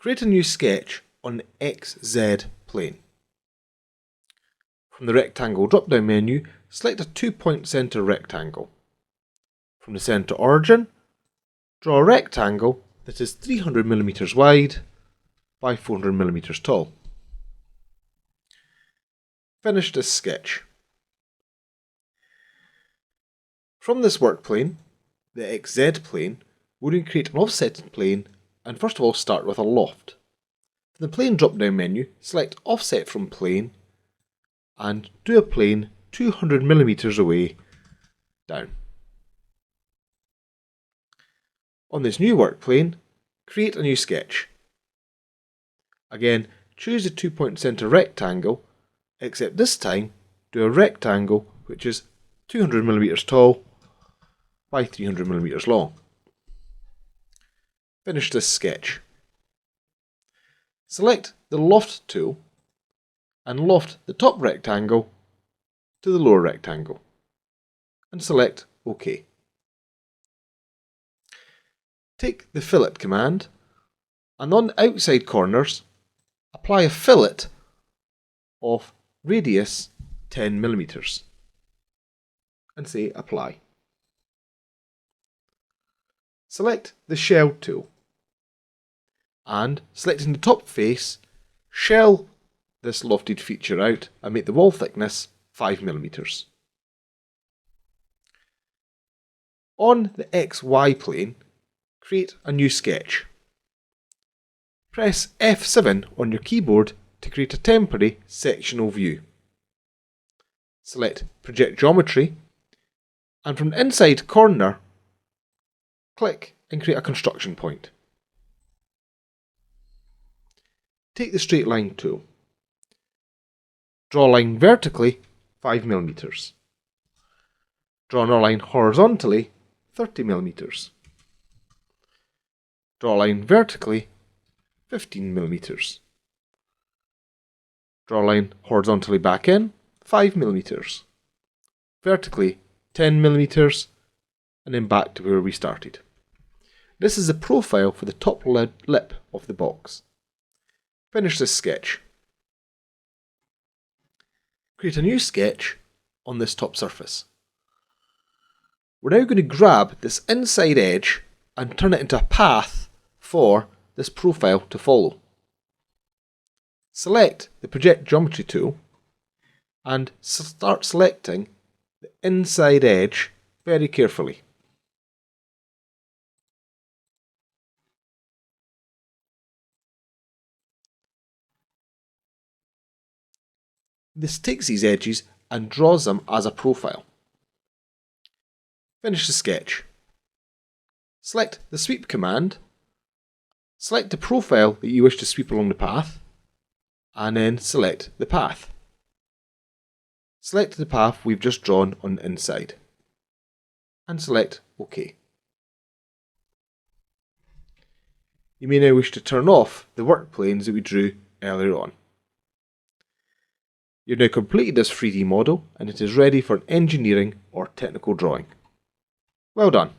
Create a new sketch on the XZ plane. From the rectangle drop-down menu, select a 2-point centre rectangle. From the centre origin, draw a rectangle that is 300mm wide by 400mm tall. Finish this sketch. From this work plane, the XZ plane, we're going to create an offsetting plane and first of all start with a loft. From the plane drop-down menu, select Offset from Plane and do a plane 200mm away down. On this new work plane, create a new sketch. Again, choose the 2-point centre rectangle, except this time do a rectangle which is 200mm tall by 300mm long. Finish this sketch. Select the Loft tool and loft the top rectangle to the lower rectangle and select OK. Take the Fillet command and on the outside corners apply a fillet of radius 10mm and say Apply. Select the Shell tool and, selecting the top face, shell this lofted feature out and make the wall thickness 5mm. On the XY plane, create a new sketch. Press F7 on your keyboard to create a temporary sectional view. Select Project Geometry and from the inside corner, click and create a construction point. Take the Straight Line tool. Draw a line vertically 5mm. Draw another line horizontally 30mm. Draw a line vertically 15mm. Draw a line horizontally back in 5mm. Vertically 10mm and then back to where we started. This is the profile for the top lip of the box. Finish this sketch. Create a new sketch on this top surface. We're now going to grab this inside edge and turn it into a path for this profile to follow. Select the Project Geometry tool and start selecting the inside edge very carefully. This takes these edges and draws them as a profile. Finish the sketch. Select the Sweep command, select the profile that you wish to sweep along the path, and then select the path. Select the path we've just drawn on the inside, and select OK. You may now wish to turn off the work planes that we drew earlier on. You've now completed this 3D model and it is ready for an engineering or technical drawing. Well done.